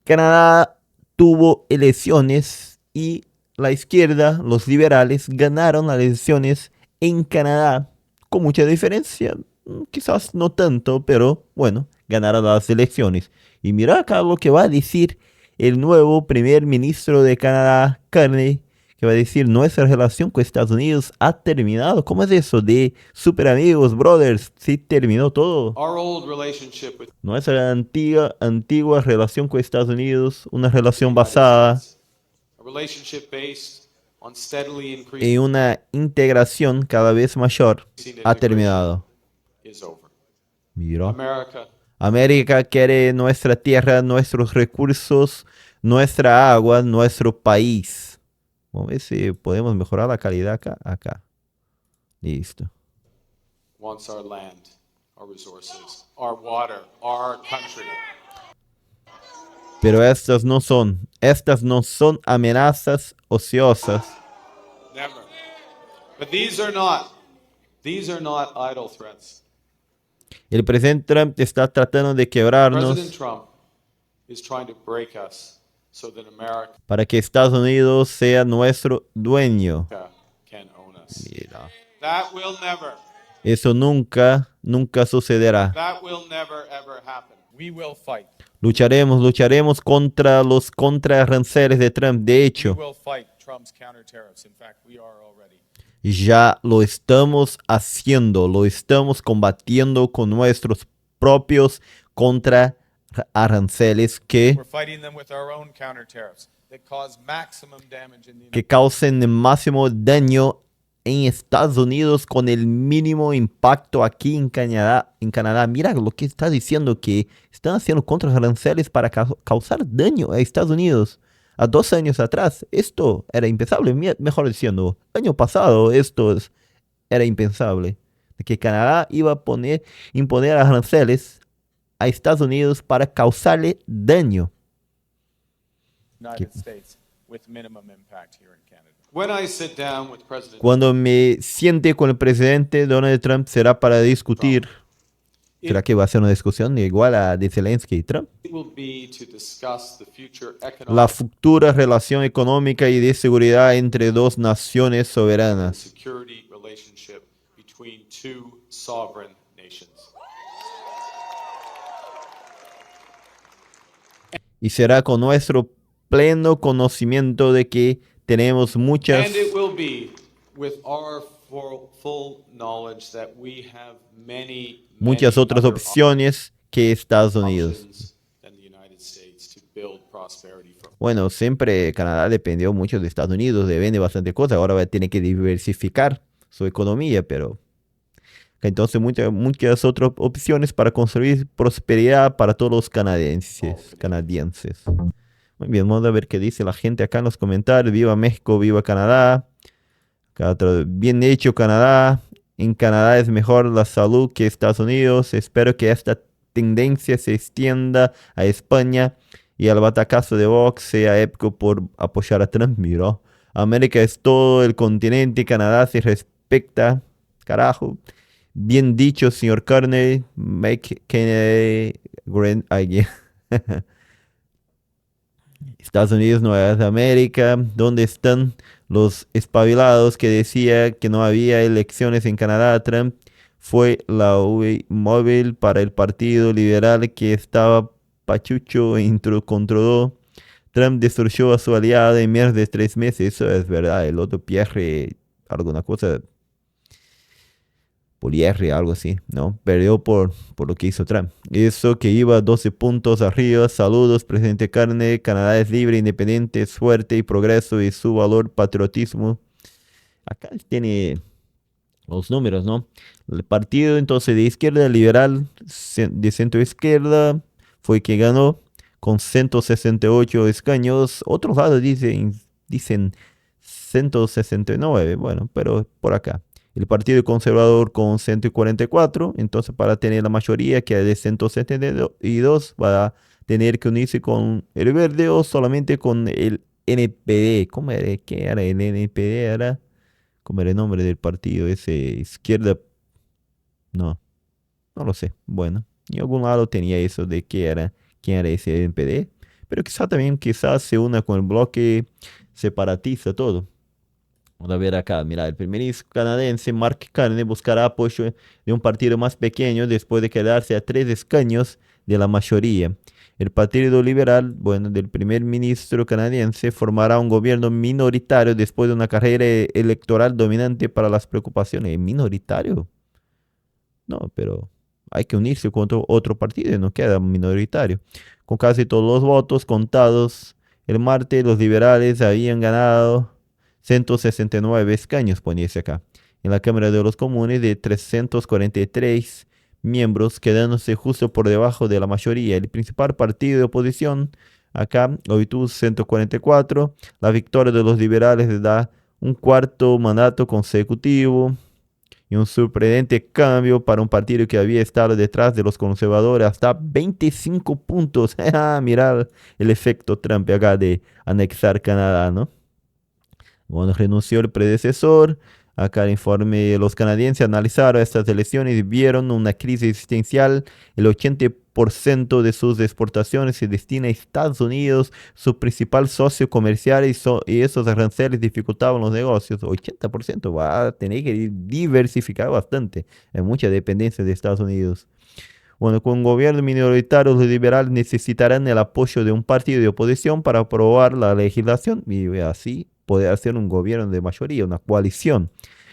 Canadá tuvo elecciones y la izquierda, los liberales, ganaron las elecciones en Canadá con mucha diferencia. Quizás no tanto, pero bueno, ganaron las elecciones. Y mira acá lo que va a decir el nuevo primer ministro de Canadá, Carney, que va a decir, nuestra relación con Estados Unidos ha terminado. ¿Cómo es eso de super amigos, brothers? Sí, terminó todo. Nuestra antigua relación con Estados Unidos, una relación basada en una integración cada vez mayor, ha terminado. Mira. América quiere nuestra tierra, nuestros recursos, nuestra agua, nuestro país. Vamos a ver si podemos mejorar la calidad acá. Acá. Listo. Pero estas no son amenazas ociosas. El presidente Trump está tratando de quebrarnos para que Estados Unidos sea nuestro dueño. Mira. Eso nunca sucederá. Lucharemos contra los contraaranceles de Trump. De hecho, ya lo estamos haciendo, lo estamos combatiendo con nuestros propios contraaranceles que causen el máximo daño en Estados Unidos con el mínimo impacto aquí en Canadá. Mira lo que está diciendo, que están haciendo contraaranceles para causar daño a Estados Unidos. A 2 años atrás esto era impensable, mejor diciendo, año pasado esto era impensable. Que Canadá iba a imponer aranceles a Estados Unidos para causarle daño. Cuando me siente con el presidente Donald Trump será para discutir. ¿Será que va a ser una discusión igual a de Zelensky y Trump? La futura relación económica y de seguridad entre dos naciones soberanas. Y será con nuestro pleno conocimiento de que tenemos muchas otras opciones que Estados Unidos. Bueno, siempre Canadá dependió mucho de Estados Unidos, depende bastante cosas, ahora va a tener que diversificar su economía, pero entonces muchas otras opciones para construir prosperidad para todos los canadienses. Muy bien, vamos a ver qué dice la gente acá en los comentarios. Viva México, viva Canadá. Bien hecho Canadá. En Canadá es mejor la salud que Estados Unidos. Espero que esta tendencia se extienda a España y al batacazo de Vox sea épico por apoyar a Trump. Mira, América es todo el continente. Canadá se respecta. Carajo. Bien dicho, señor Carney. Make Kennedy great again. Estados Unidos, Nueva América, ¿dónde están los espabilados que decía que no había elecciones en Canadá? Trump fue la móvil para el Partido Liberal que estaba pachucho e controló. Trump destruyó a su aliado en menos de 3 meses. Eso es verdad. El otro Pierre, alguna cosa. Polier, algo así, ¿no? Perdió por lo que hizo Trump. Eso que iba 12 puntos arriba. Saludos, presidente Carney. Canadá es libre, independiente, fuerte y progreso y su valor patriotismo. Acá tiene los números, ¿no? El partido entonces de izquierda liberal, de centro izquierda, fue que ganó con 168 escaños. Otros lados dicen 169, bueno, pero por acá. El Partido Conservador con 144, entonces para tener la mayoría, que es de 172, va a tener que unirse con el Verde o solamente con el NPD. ¿Cómo era? ¿Qué era el NPD? ¿Cómo era el nombre del partido? Ese izquierda. No lo sé. Bueno, en algún lado tenía eso de quién era ese NPD. pero quizás se una con el bloque separatista todo. Vamos a ver acá, mira, el primer ministro canadiense Mark Carney buscará apoyo de un partido más pequeño después de quedarse a 3 escaños de la mayoría. El Partido Liberal, bueno, del primer ministro canadiense formará un gobierno minoritario después de una carrera electoral dominante para las preocupaciones. ¿Minoritario? No, pero hay que unirse con otro partido y no queda minoritario. Con casi todos los votos contados, el martes los liberales habían ganado 169 escaños, poniese acá, en la Cámara de los Comunes de 343 miembros, quedándose justo por debajo de la mayoría. El principal partido de oposición, acá, obtuvo 144. La victoria de los liberales le da un cuarto mandato consecutivo y un sorprendente cambio para un partido que había estado detrás de los conservadores hasta 25 puntos. Mirad el efecto Trump acá de anexar Canadá, ¿no? Bueno, renunció el predecesor. Acá el informe, los canadienses analizaron estas elecciones y vieron una crisis existencial. El 80% de sus exportaciones se destina a Estados Unidos, su principal socio comercial, y esos aranceles dificultaban los negocios. 80% va a tener que diversificar bastante. Hay mucha dependencia de Estados Unidos. Bueno, con un gobierno minoritario, los liberales necesitarán el apoyo de un partido de oposición para aprobar la legislación y así poder hacer un gobierno de mayoría, una coalición,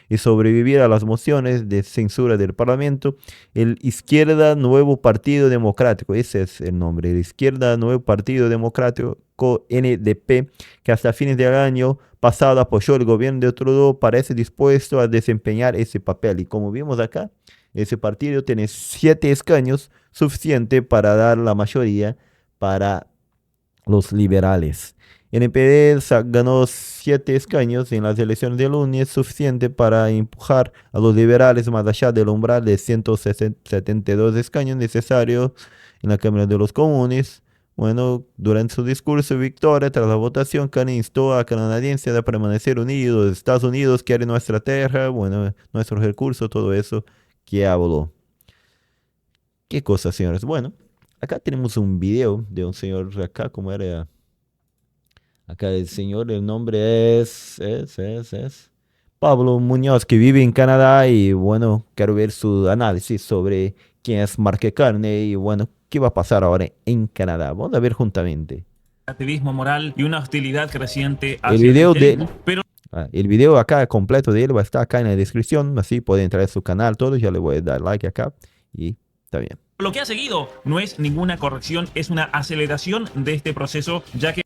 y sobrevivir a las mociones de censura del Parlamento. El Izquierda Nuevo Partido Democrático, ese es el nombre, el Izquierda Nuevo Partido Democrático, NDP, que hasta fines del año pasado apoyó el gobierno de Trudeau, parece dispuesto a desempeñar ese papel. Y como vimos acá, ese partido tiene 7 escaños, suficiente para dar la mayoría para los liberales. NPD ganó 7 escaños en las elecciones de lunes, suficiente para empujar a los liberales más allá del umbral de 172 escaños necesarios en la Cámara de los Comunes. Bueno, durante su discurso de victoria tras la votación, Carney instó a canadienses a permanecer unidos. Estados Unidos quiere nuestra tierra, bueno, nuestros recursos, todo eso que habló. ¿Qué cosa, señores? Bueno, acá tenemos un video de un señor acá, ¿cómo era? Acá el señor, el nombre es Pablo Muñoz, que vive en Canadá y bueno, quiero ver su análisis sobre quién es Mark Carney y bueno, qué va a pasar ahora en Canadá. Vamos a ver juntamente. Activismo moral y una hostilidad creciente El hacia el video de él, cristianismo, pero el video acá completo de él va a estar acá en la descripción, así pueden entrar a su canal, todo, ya le voy a dar like acá y está bien. lo que ha seguido no es ninguna corrección, es una aceleración de este proceso, ya que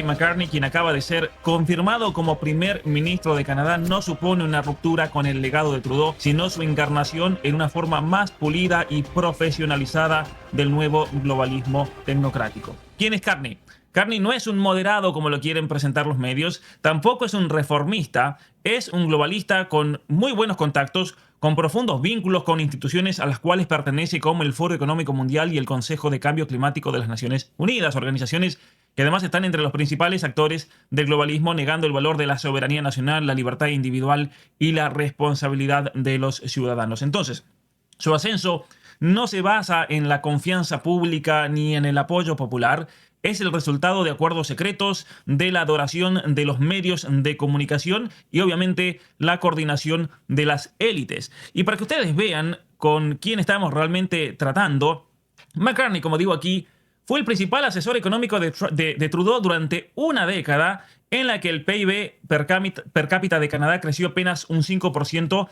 McCartney, quien acaba de ser confirmado como primer ministro de Canadá, no supone una ruptura con el legado de Trudeau, sino su encarnación en una forma más pulida y profesionalizada del nuevo globalismo tecnocrático. ¿Quién es Carney? Carney no es un moderado como lo quieren presentar los medios, tampoco es un reformista, es un globalista con muy buenos contactos, con profundos vínculos con instituciones a las cuales pertenece como el Foro Económico Mundial y el Consejo de Cambio Climático de las Naciones Unidas, organizaciones que además están entre los principales actores del globalismo, negando el valor de la soberanía nacional, la libertad individual y la responsabilidad de los ciudadanos. Entonces, su ascenso no se basa en la confianza pública ni en el apoyo popular, es el resultado de acuerdos secretos, de la adoración de los medios de comunicación y obviamente la coordinación de las élites. Y para que ustedes vean con quién estamos realmente tratando, McCartney, como digo aquí, fue el principal asesor económico de Trudeau durante una década en la que el PIB per cápita de Canadá creció apenas un 5%,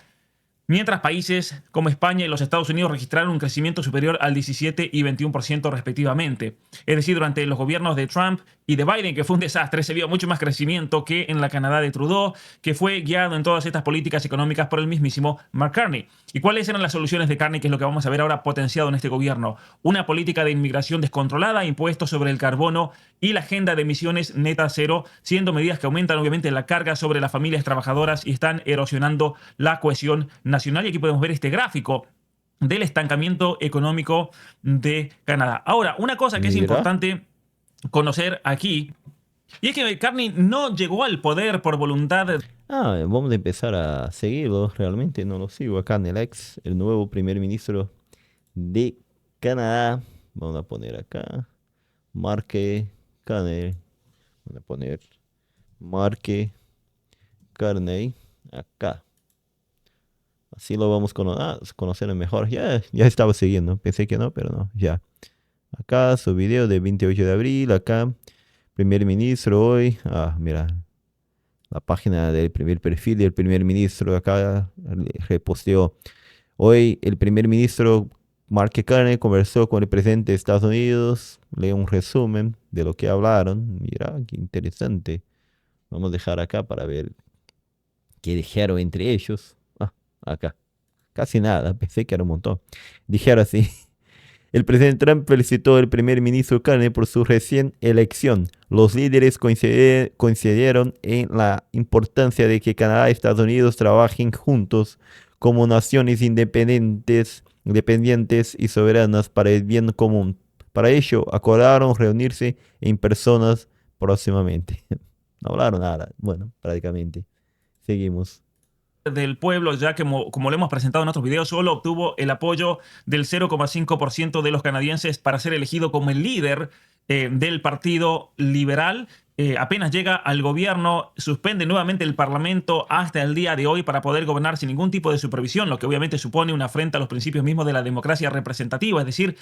mientras países como España y los Estados Unidos registraron un crecimiento superior al 17 y 21% respectivamente. Es decir, durante los gobiernos de Trump y de Biden, que fue un desastre, se vio mucho más crecimiento que en la Canadá de Trudeau, que fue guiado en todas estas políticas económicas por el mismísimo Mark Carney. ¿Y cuáles eran las soluciones de Carney, que es lo que vamos a ver ahora potenciado en este gobierno? Una política de inmigración descontrolada, impuestos sobre el carbono y la agenda de emisiones neta cero, siendo medidas que aumentan obviamente la carga sobre las familias trabajadoras y están erosionando la cohesión nacional. Y aquí podemos ver este gráfico del estancamiento económico de Canadá. Ahora, una cosa que es Mira. importante conocer aquí, y es que Carney no llegó al poder por voluntad. Vamos a empezar a seguirlo. Realmente no lo sigo acá en el ex, el nuevo primer ministro de Canadá. Vamos a poner acá. Marque Carney. Voy a poner Marque Carney acá. Así lo vamos conociendo mejor. Ya estaba siguiendo. Pensé que no, pero no. Ya. Acá su video de 28 de abril. Acá. Primer ministro hoy. Mira. La página del primer perfil del primer ministro. Acá reposteó. Hoy el primer ministro Mark Carney conversó con el presidente de Estados Unidos. Leo un resumen de lo que hablaron. Mira, qué interesante. Vamos a dejar acá para ver qué dijeron entre ellos. Acá. Casi nada, pensé que era un montón. Dijeron así. El presidente Trump felicitó al primer ministro Carney por su recién elección. Los líderes coincidieron en la importancia de que Canadá y Estados Unidos trabajen juntos como naciones independientes y soberanas para el bien común. Para ello, acordaron reunirse en personas próximamente. No hablaron nada, bueno, prácticamente. Seguimos. Del pueblo, ya que como lo hemos presentado en otros videos, solo obtuvo el apoyo del 0,5% de los canadienses para ser elegido como el líder del Partido Liberal. Apenas llega al gobierno, suspende nuevamente el Parlamento hasta el día de hoy para poder gobernar sin ningún tipo de supervisión, lo que obviamente supone una afrenta a los principios mismos de la democracia representativa. Es decir,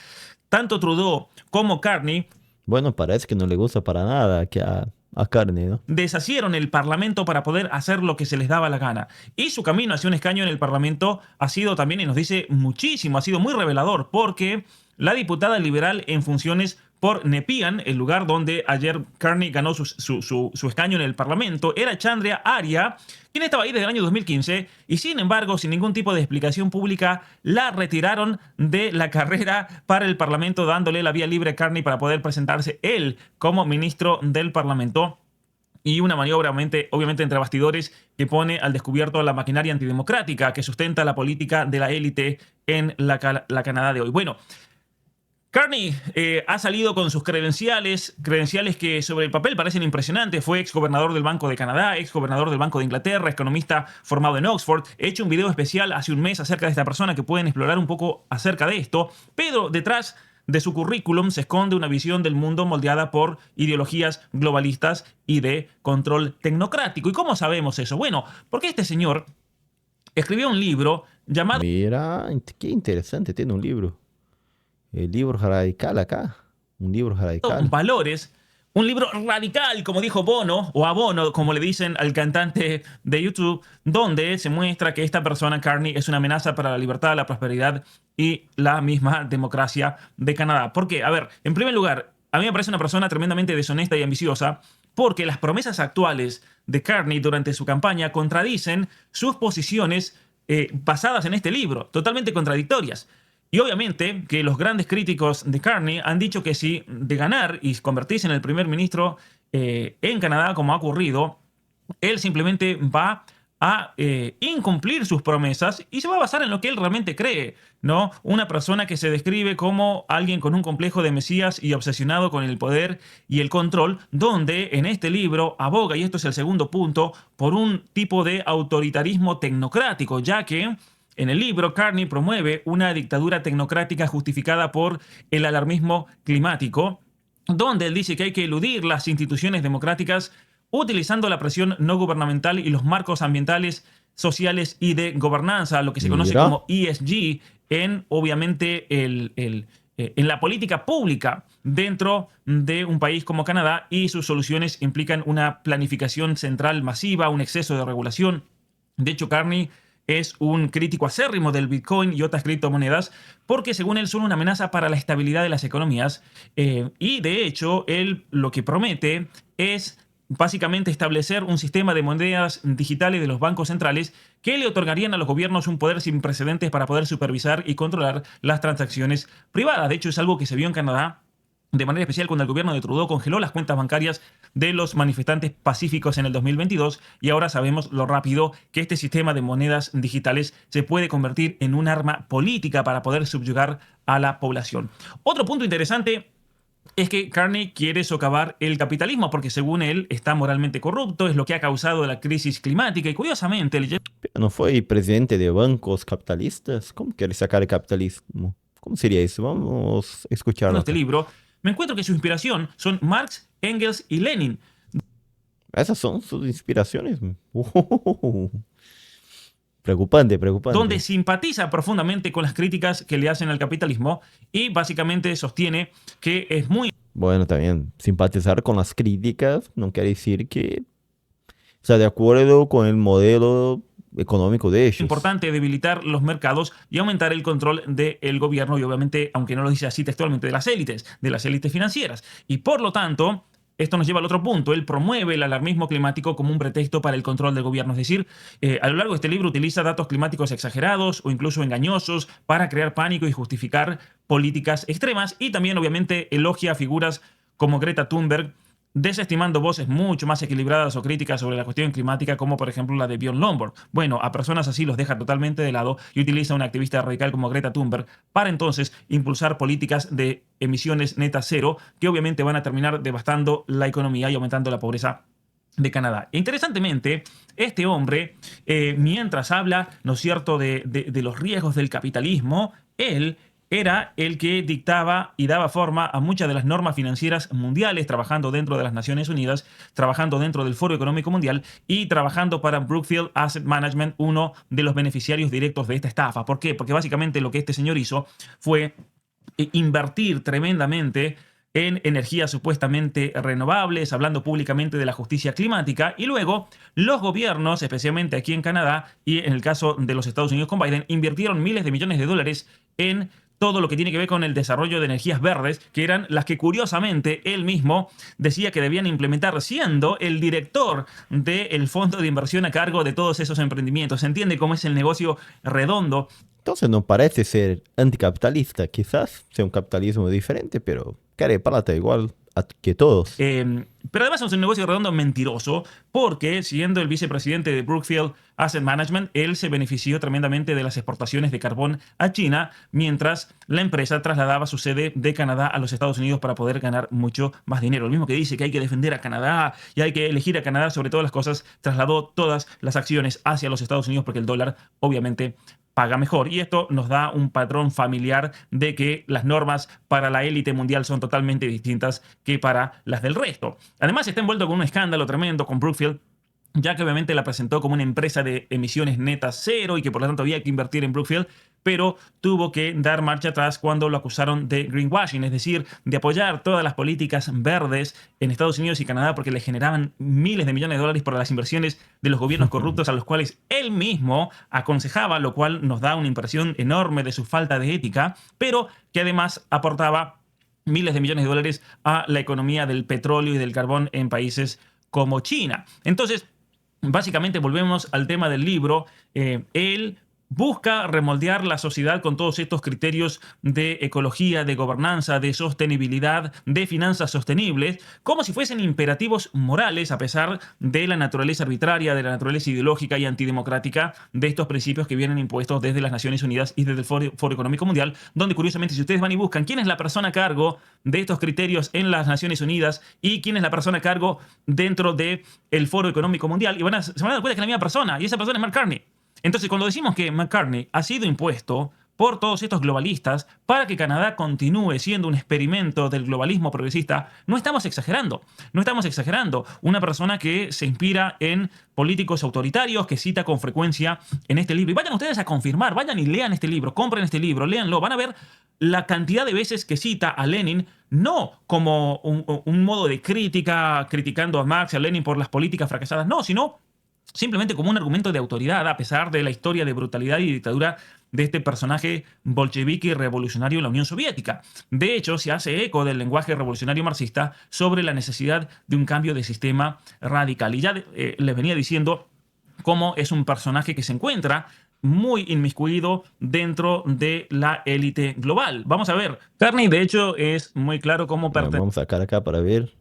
tanto Trudeau como Carney Bueno, parece que no le gusta para nada que a Carney, ¿no? deshacieron el Parlamento para poder hacer lo que se les daba la gana. Y su camino hacia un escaño en el Parlamento ha sido también, y nos dice muchísimo, ha sido muy revelador, porque la diputada liberal en funciones por Nepean, el lugar donde ayer Carney ganó su escaño en el Parlamento, era Chandria Arya, quien estaba ahí desde el año 2015, y sin embargo, sin ningún tipo de explicación pública, la retiraron de la carrera para el Parlamento, dándole la vía libre a Carney para poder presentarse él como ministro del Parlamento. Y una maniobra, obviamente, entre bastidores que pone al descubierto la maquinaria antidemocrática que sustenta la política de la élite en la Canadá de hoy. Bueno, Carney ha salido con sus credenciales que sobre el papel parecen impresionantes. Fue exgobernador del Banco de Canadá, exgobernador del Banco de Inglaterra, economista formado en Oxford. He hecho un video especial hace un mes acerca de esta persona que pueden explorar un poco acerca de esto. Pero detrás de su currículum se esconde una visión del mundo moldeada por ideologías globalistas y de control tecnocrático. ¿Y cómo sabemos eso? Bueno, porque este señor escribió un libro llamado Mira, qué interesante, tiene un libro. El libro radical acá. Un libro radical. Valores, un libro radical, como dijo Bono, o Abono, como le dicen al cantante de YouTube, donde se muestra que esta persona, Carney, es una amenaza para la libertad, la prosperidad y la misma democracia de Canadá. ¿Por qué? A ver, en primer lugar, a mí me parece una persona tremendamente deshonesta y ambiciosa, porque las promesas actuales de Carney durante su campaña contradicen sus posiciones basadas en este libro, totalmente contradictorias. Y obviamente que los grandes críticos de Carney han dicho que si de ganar y convertirse en el primer ministro en Canadá, como ha ocurrido, él simplemente va a incumplir sus promesas y se va a basar en lo que él realmente cree, ¿no? Una persona que se describe como alguien con un complejo de Mesías y obsesionado con el poder y el control, donde en este libro aboga, y esto es el segundo punto, por un tipo de autoritarismo tecnocrático, ya que en el libro, Carney promueve una dictadura tecnocrática justificada por el alarmismo climático, donde él dice que hay que eludir las instituciones democráticas utilizando la presión no gubernamental y los marcos ambientales, sociales y de gobernanza, lo que se conoce Mira. como ESG, en obviamente en la política pública dentro de un país como Canadá, y sus soluciones implican una planificación central masiva, un exceso de regulación. De hecho, Carney es un crítico acérrimo del Bitcoin y otras criptomonedas porque según él son una amenaza para la estabilidad de las economías y de hecho él lo que promete es básicamente establecer un sistema de monedas digitales de los bancos centrales que le otorgarían a los gobiernos un poder sin precedentes para poder supervisar y controlar las transacciones privadas. De hecho, es algo que se vio en Canadá de manera especial cuando el gobierno de Trudeau congeló las cuentas bancarias de los manifestantes pacíficos en el 2022, y ahora sabemos lo rápido que este sistema de monedas digitales se puede convertir en un arma política para poder subyugar a la población. Otro punto interesante es que Carney quiere socavar el capitalismo porque según él está moralmente corrupto, es lo que ha causado la crisis climática, y curiosamente él ¿No fue presidente de bancos capitalistas? ¿Cómo quiere sacar el capitalismo? ¿Cómo sería eso? Vamos a escucharlo este acá. libro me encuentro que su inspiración son Marx, Engels y Lenin, Esas son sus inspiraciones. Preocupante, donde preocupante. simpatiza profundamente con las críticas que le hacen al capitalismo y básicamente sostiene que es muy Bueno, también simpatizar con las críticas no quiere decir que está de acuerdo con el modelo económico de ellos. importante debilitar los mercados y aumentar el control del gobierno y obviamente, aunque no lo dice así textualmente, de las élites financieras. Y por lo tanto, esto nos lleva al otro punto. Él promueve el alarmismo climático como un pretexto para el control del gobierno. Es decir, a lo largo de este libro utiliza datos climáticos exagerados o incluso engañosos para crear pánico y justificar políticas extremas. Y también, obviamente, elogia a figuras como Greta Thunberg, desestimando voces mucho más equilibradas o críticas sobre la cuestión climática, como por ejemplo la de Bjorn Lomborg. Bueno, a personas así los deja totalmente de lado y utiliza una activista radical como Greta Thunberg para entonces impulsar políticas de emisiones netas cero, que obviamente van a terminar devastando la economía y aumentando la pobreza de Canadá. Interesantemente, este hombre, mientras habla, ¿no es cierto?, de los riesgos del capitalismo, él era el que dictaba y daba forma a muchas de las normas financieras mundiales, trabajando dentro de las Naciones Unidas, trabajando dentro del Foro Económico Mundial y trabajando para Brookfield Asset Management, uno de los beneficiarios directos de esta estafa. ¿Por qué? Porque básicamente lo que este señor hizo fue invertir tremendamente en energías supuestamente renovables, hablando públicamente de la justicia climática, y luego los gobiernos, especialmente aquí en Canadá y en el caso de los Estados Unidos con Biden, invirtieron miles de millones de dólares en todo lo que tiene que ver con el desarrollo de energías verdes, que eran las que curiosamente él mismo decía que debían implementar, siendo el director del fondo de inversión a cargo de todos esos emprendimientos. Se entiende cómo es el negocio redondo. Entonces no parece ser anticapitalista. Quizás sea un capitalismo diferente, pero care plata igual que todos. Pero además es un negocio redondo mentiroso, porque siendo el vicepresidente de Brookfield Asset Management, él se benefició tremendamente de las exportaciones de carbón a China, mientras la empresa trasladaba su sede de Canadá a los Estados Unidos para poder ganar mucho más dinero. El mismo que dice que hay que defender a Canadá y hay que elegir a Canadá sobre todas las cosas, trasladó todas las acciones hacia los Estados Unidos porque el dólar obviamente paga mejor. Y esto nos da un patrón familiar de que las normas para la élite mundial son totalmente distintas que para las del resto. Además, está envuelto con un escándalo tremendo con Brookfield, ya que obviamente la presentó como una empresa de emisiones netas cero y que por lo tanto había que invertir en Brookfield, pero tuvo que dar marcha atrás cuando lo acusaron de greenwashing, es decir, de apoyar todas las políticas verdes en Estados Unidos y Canadá porque le generaban miles de millones de dólares por las inversiones de los gobiernos corruptos a los cuales él mismo aconsejaba, lo cual nos da una impresión enorme de su falta de ética, pero que además aportaba miles de millones de dólares a la economía del petróleo y del carbón en países como China. Entonces, básicamente volvemos al tema del libro. Él busca remoldear la sociedad con todos estos criterios de ecología, de gobernanza, de sostenibilidad, de finanzas sostenibles, como si fuesen imperativos morales, a pesar de la naturaleza arbitraria, de la naturaleza ideológica y antidemocrática de estos principios que vienen impuestos desde las Naciones Unidas y desde el Foro Económico Mundial, donde curiosamente si ustedes van y buscan quién es la persona a cargo de estos criterios en las Naciones Unidas y quién es la persona a cargo dentro del Foro Económico Mundial, y se van a dar cuenta que es la misma persona, y esa persona es Mark Carney. Entonces, cuando decimos que McCartney ha sido impuesto por todos estos globalistas para que Canadá continúe siendo un experimento del globalismo progresista, no estamos exagerando. No estamos exagerando. Una persona que se inspira en políticos autoritarios, que cita con frecuencia en este libro. Y vayan ustedes a confirmar, vayan y lean este libro, compren este libro, léanlo, van a ver la cantidad de veces que cita a Lenin, no como un modo de crítica, criticando a Marx y a Lenin por las políticas fracasadas, no, sino simplemente como un argumento de autoridad, a pesar de la historia de brutalidad y dictadura de este personaje bolchevique y revolucionario en la Unión Soviética. De hecho, se hace eco del lenguaje revolucionario marxista sobre la necesidad de un cambio de sistema radical. Y ya les venía diciendo cómo es un personaje que se encuentra muy inmiscuido dentro de la élite global. Vamos a ver. Carney, de hecho, es muy claro cómo Vamos a sacar acá para ver.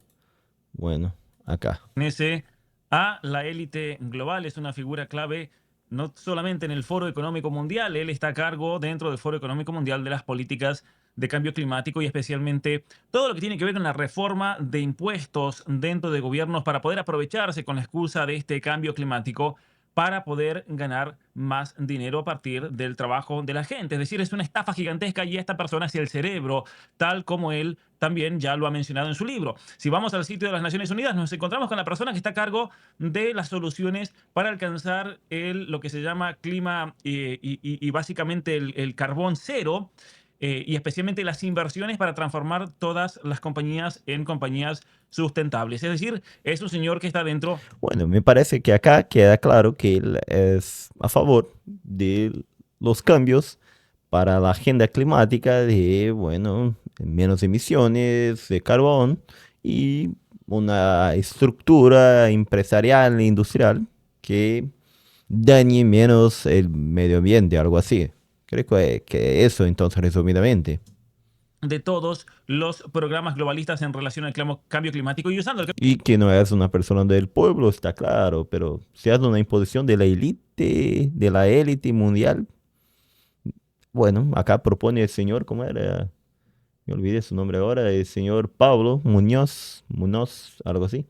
Bueno, acá. pertenece a la élite global, es una figura clave no solamente en el Foro Económico Mundial, él está a cargo dentro del Foro Económico Mundial de las políticas de cambio climático y especialmente todo lo que tiene que ver con la reforma de impuestos dentro de gobiernos para poder aprovecharse con la excusa de este cambio climático para poder ganar más dinero a partir del trabajo de la gente. Es decir, es una estafa gigantesca y esta persona es el cerebro, tal como él también ya lo ha mencionado en su libro. Si vamos al sitio de las Naciones Unidas, nos encontramos con la persona que está a cargo de las soluciones para alcanzar lo que se llama clima y básicamente el carbón cero, y especialmente las inversiones para transformar todas las compañías en compañías sustentables. Es decir, es un señor que está dentro. Bueno, me parece que acá queda claro que él es a favor de los cambios para la agenda climática de, bueno, menos emisiones de carbón y una estructura empresarial e industrial que dañe menos el medio ambiente, algo así. Creo que eso entonces resumidamente. De todos los programas globalistas en relación al cambio climático y usando el Y que no es una persona del pueblo, está claro, pero si es una imposición de la élite mundial, bueno, acá propone el señor, ¿cómo era? Me olvidé su nombre ahora, el señor Pablo Muñoz, algo así,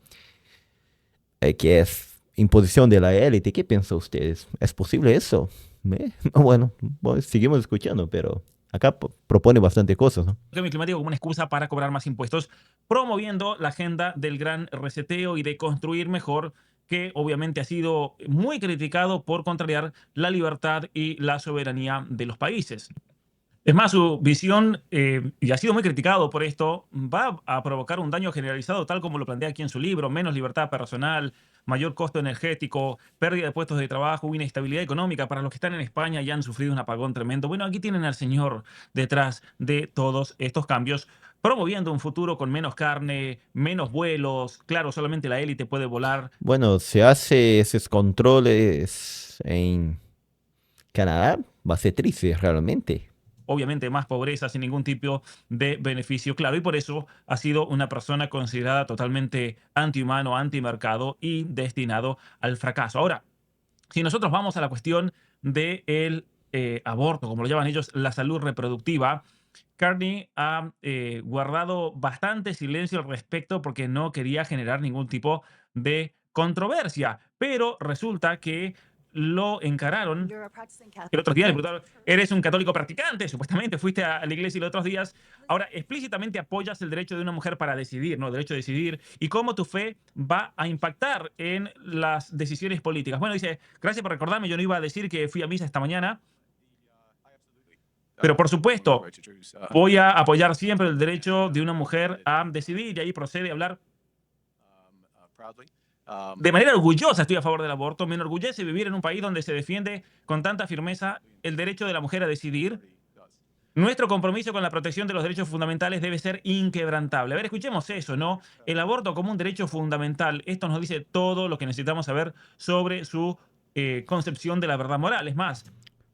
que es imposición de la élite. ¿Qué piensan ustedes? ¿Es posible eso? Bueno, seguimos escuchando, pero acá propone bastante cosas, ¿no? cambio climático como una excusa para cobrar más impuestos, promoviendo la agenda del gran reseteo y de construir mejor, que obviamente ha sido muy criticado por contrariar la libertad y la soberanía de los países. Es más, su visión, y ha sido muy criticado por esto, va a provocar un daño generalizado, tal como lo plantea aquí en su libro: menos libertad personal, mayor costo energético, pérdida de puestos de trabajo, inestabilidad económica para los que están en España y han sufrido un apagón tremendo. Bueno, aquí tienen al señor detrás de todos estos cambios, promoviendo un futuro con menos carne, menos vuelos. Claro, solamente la élite puede volar. Bueno, se hace esos controles en Canadá, va a ser triste realmente. Obviamente más pobreza sin ningún tipo de beneficio, claro, y por eso ha sido una persona considerada totalmente antihumano, antimercado y destinado al fracaso. Ahora, si nosotros vamos a la cuestión del aborto, como lo llaman ellos, la salud reproductiva, Carney ha guardado bastante silencio al respecto porque no quería generar ningún tipo de controversia, pero resulta que lo encararon el otro día. Le preguntaron: eres un católico practicante, supuestamente fuiste a la iglesia los otros días, ahora explícitamente apoyas el derecho de una mujer para decidir, ¿no? El derecho a decidir, y cómo tu fe va a impactar en las decisiones políticas. Bueno, dice: gracias por recordarme, yo no iba a decir que fui a misa esta mañana, pero por supuesto, voy a apoyar siempre el derecho de una mujer a decidir. Y ahí procede a hablar: de manera orgullosa estoy a favor del aborto. Me enorgullece vivir en un país donde se defiende con tanta firmeza el derecho de la mujer a decidir. Nuestro compromiso con la protección de los derechos fundamentales debe ser inquebrantable. A ver, escuchemos eso, ¿no? El aborto como un derecho fundamental. Esto nos dice todo lo que necesitamos saber sobre su concepción de la verdad moral. Es más,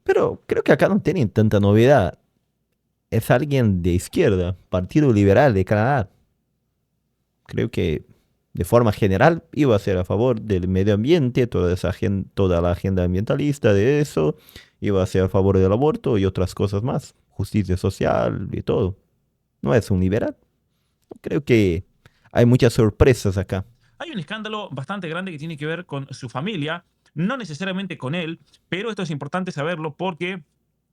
Pero creo que acá no tienen tanta novedad. Es alguien de izquierda, Partido Liberal de Canadá. Creo que de forma general iba a ser a favor del medio ambiente, toda la agenda ambientalista de eso, iba a ser a favor del aborto y otras cosas más, justicia social y todo. No es un liberal. Creo que hay muchas sorpresas acá. hay un escándalo bastante grande que tiene que ver con su familia, no necesariamente con él, pero esto es importante saberlo porque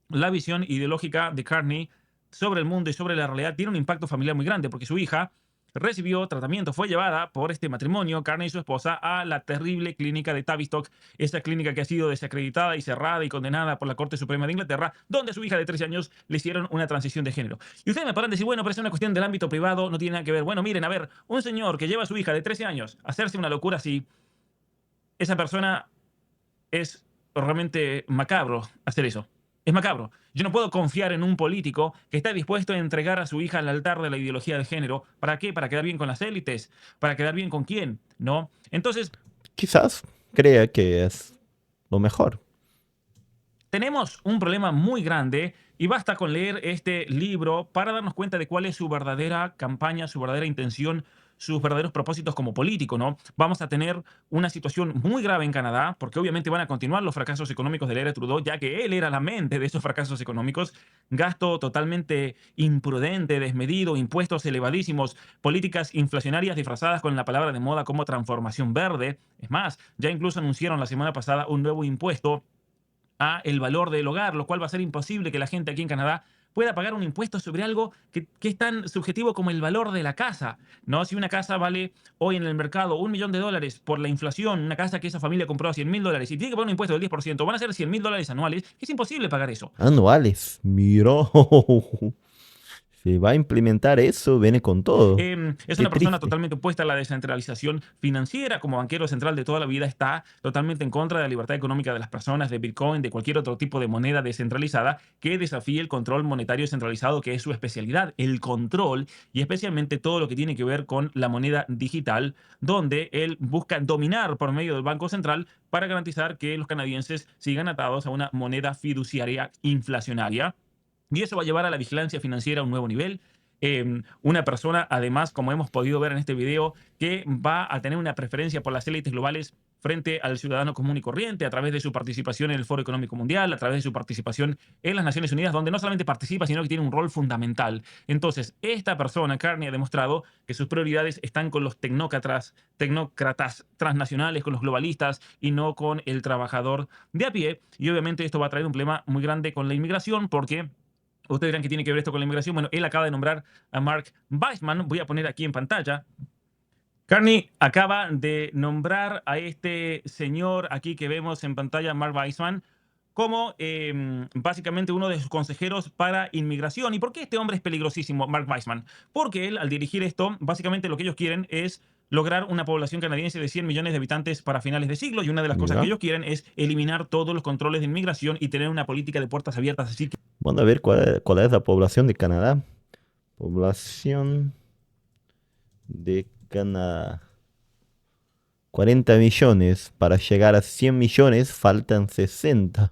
la visión ideológica de Carney sobre el mundo y sobre la realidad tiene un impacto familiar muy grande, porque su hija recibió tratamiento, fue llevada por este matrimonio, Carney y su esposa, a la terrible clínica de Tavistock, esa clínica que ha sido desacreditada y cerrada y condenada por la Corte Suprema de Inglaterra, donde a su hija de 13 años le hicieron una transición de género. Y ustedes me podrán decir: bueno, pero es una cuestión del ámbito privado, no tiene nada que ver. Bueno, miren, a ver, un señor que lleva a su hija de 13 años a hacerse una locura así, esa persona es realmente macabro hacer eso. Es macabro. Yo no puedo confiar en un político que está dispuesto a entregar a su hija al altar de la ideología de género. ¿Para qué? ¿Para quedar bien con las élites? ¿Para quedar bien con quién? ¿No? Entonces, Quizás crea que es lo mejor. tenemos un problema muy grande y basta con leer este libro para darnos cuenta de cuál es su verdadera campaña, su verdadera intención sus verdaderos propósitos como político, ¿no? Vamos a tener una situación muy grave en Canadá, porque obviamente van a continuar los fracasos económicos de la era Trudeau, ya que él era la mente de esos fracasos económicos, gasto totalmente imprudente, desmedido, impuestos elevadísimos, políticas inflacionarias disfrazadas con la palabra de moda como transformación verde. Es más, ya incluso anunciaron la semana pasada un nuevo impuesto a el valor del hogar, lo cual va a ser imposible que la gente aquí en Canadá pueda pagar un impuesto sobre algo que es tan subjetivo como el valor de la casa, ¿no? Si una casa vale hoy en el mercado $1 millón por la inflación, una casa que esa familia compró a $100,000 y tiene que pagar un impuesto del 10%, van a ser $100,000 anuales, es imposible pagar eso. Anuales. Mira. Se va a implementar eso, viene con todo. Es Qué una persona triste. totalmente opuesta a la descentralización financiera. Como banquero central de toda la vida, está totalmente en contra de la libertad económica de las personas, de Bitcoin, de cualquier otro tipo de moneda descentralizada que desafíe el control monetario centralizado, que es su especialidad, el control, y especialmente todo lo que tiene que ver con la moneda digital, donde él busca dominar por medio del Banco Central para garantizar que los canadienses sigan atados a una moneda fiduciaria inflacionaria. Y eso va a llevar a la vigilancia financiera a un nuevo nivel. Una persona, además, como hemos podido ver en este video, que va a tener una preferencia por las élites globales frente al ciudadano común y corriente a través de su participación en el Foro Económico Mundial, a través de su participación en las Naciones Unidas, donde no solamente participa, sino que tiene un rol fundamental. Entonces, esta persona, Carney, ha demostrado que sus prioridades están con los tecnócratas transnacionales, con los globalistas y no con el trabajador de a pie. Y obviamente esto va a traer un problema muy grande con la inmigración, porque ustedes dirán que tiene que ver esto con la inmigración. Bueno, él acaba de nombrar a Mark Weissman. Voy a poner aquí en pantalla. Carney acaba de nombrar a este señor aquí que vemos en pantalla, Mark Weissman, como básicamente uno de sus consejeros para inmigración. ¿Y por qué este hombre es peligrosísimo, Mark Weissman? Porque él, al dirigir esto, básicamente lo que ellos quieren es lograr una población canadiense de 100 millones de habitantes para finales de siglo. Y una de las cosas que Mira. ellos quieren es eliminar todos los controles de inmigración y tener una política de puertas abiertas. Así que Vamos a ver cuál es la población de Canadá. Población de Canadá. 40 millones. Para llegar a 100 millones faltan 60.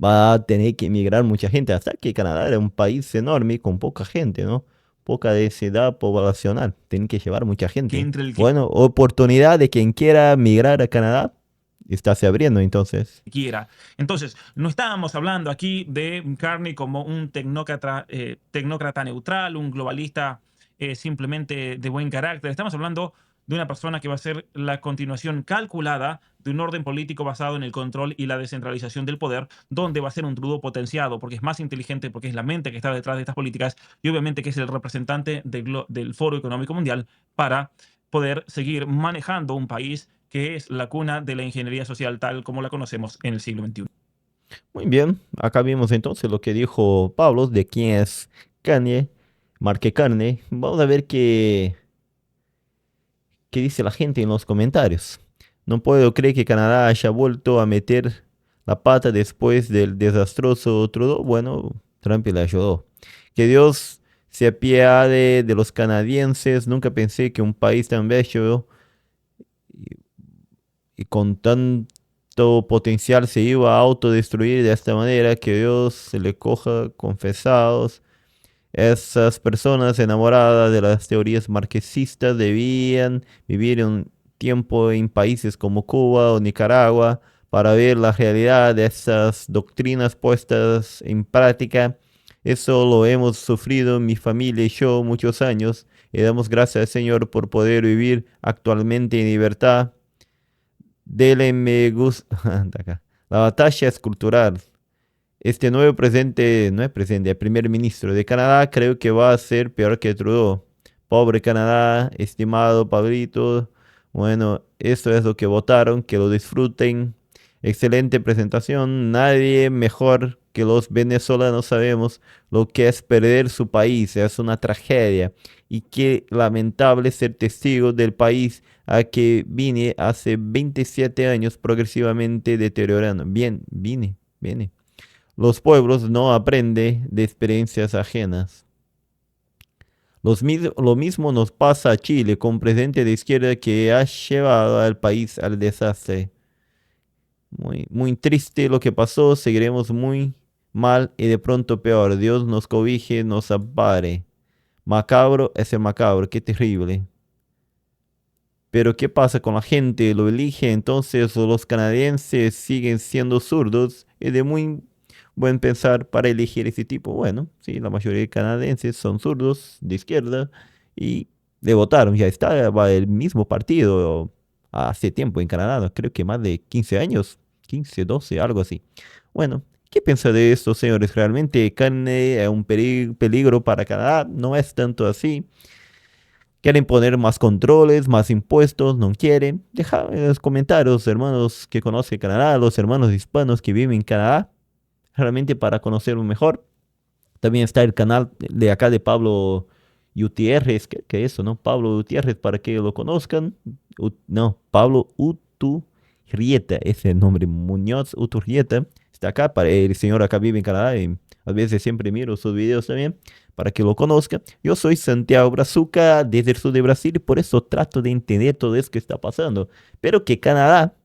Va a tener que emigrar mucha gente. Hasta que Canadá era un país enorme con poca gente, ¿no? Poca densidad poblacional. Tienen que llevar mucha gente. entre el que Bueno, oportunidad de quien quiera migrar a Canadá está se abriendo entonces. quiera. Entonces, no estábamos hablando aquí de Carney como un tecnócrata neutral, un globalista simplemente de buen carácter. Estamos hablando de una persona que va a ser la continuación calculada de un orden político basado en el control y la descentralización del poder, donde va a ser un Trudeau potenciado, porque es más inteligente, porque es la mente que está detrás de estas políticas y obviamente que es el representante del Foro Económico Mundial para poder seguir manejando un país que es la cuna de la ingeniería social tal como la conocemos en el siglo XXI. Muy bien, acá vimos entonces lo que dijo Pablo de quién es Kanye, Marque Carne. Vamos a ver qué dice la gente en los comentarios. No puedo creer que Canadá haya vuelto a meter la pata después del desastroso Trudeau. Bueno, Trump le ayudó. Que Dios se apiade de los canadienses. Nunca pensé que un país tan bello y con tanto potencial se iba a autodestruir de esta manera. Que Dios se le coja confesados. Esas personas enamoradas de las teorías marxistas debían vivir un tiempo en países como Cuba o Nicaragua para ver la realidad de esas doctrinas puestas en práctica. Eso lo hemos sufrido mi familia y yo muchos años y damos gracias al Señor por poder vivir actualmente en libertad. Dele me gusta. La batalla es cultural. Este nuevo presidente, no es presidente, es primer ministro de Canadá, creo que va a ser peor que Trudeau. Pobre Canadá, estimado Pablito. Bueno, eso es lo que votaron, que lo disfruten. Excelente presentación. Nadie mejor que los venezolanos sabemos lo que es perder su país. Es una tragedia. Y qué lamentable ser testigo del país a que vine hace 27 años progresivamente deteriorando. Bien, vine. Los pueblos no aprenden de experiencias ajenas. Lo mismo nos pasa a Chile con un presidente de izquierda que ha llevado al país al desastre. Muy triste lo que pasó, seguiremos muy mal y de pronto peor. Dios nos cobije, nos ampare. Macabro es el macabro, qué terrible. Pero ¿qué pasa con la gente? Lo elige, entonces los canadienses siguen siendo zurdos. Es de muy buen pensar para elegir ese tipo. Bueno, sí, la mayoría de canadienses son zurdos de izquierda y le votaron. Ya está, va el mismo partido hace tiempo en Canadá, ¿no? Creo que más de 15 años, 15, 12, algo así. Bueno, ¿qué piensa de esto, señores? ¿Realmente carne es un peligro para Canadá? No es tanto así. ¿Quieren poner más controles, más impuestos? ¿No quieren? Deja en los comentarios, hermanos que conocen Canadá, los hermanos hispanos que viven en Canadá, realmente para conocerlo mejor. También está el canal de acá de Pablo Gutiérrez, que eso, ¿no? Pablo Gutiérrez, para que lo conozcan. No, Pablo Uturrieta, ese es el nombre, Muñoz Uturrieta. Está acá, el señor acá vive en Canadá y a veces siempre miro sus videos también para que lo conozcan. Yo soy Santiago Brazuca desde el sur de Brasil y por eso trato de entender todo eso que está pasando. Pero que Canadá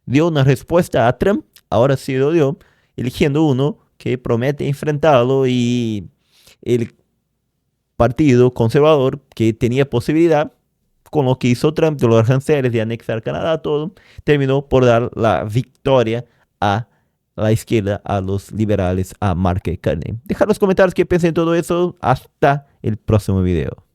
dio una respuesta a Trump, ahora sí lo dio, eligiendo uno que promete enfrentarlo y el partido conservador que tenía posibilidad, con lo que hizo Trump de los aranceles de anexar Canadá, todo, terminó por dar la victoria a la izquierda, a los liberales, a Mark Carney. Deja en los comentarios qué piensan de todo eso. Hasta el próximo video.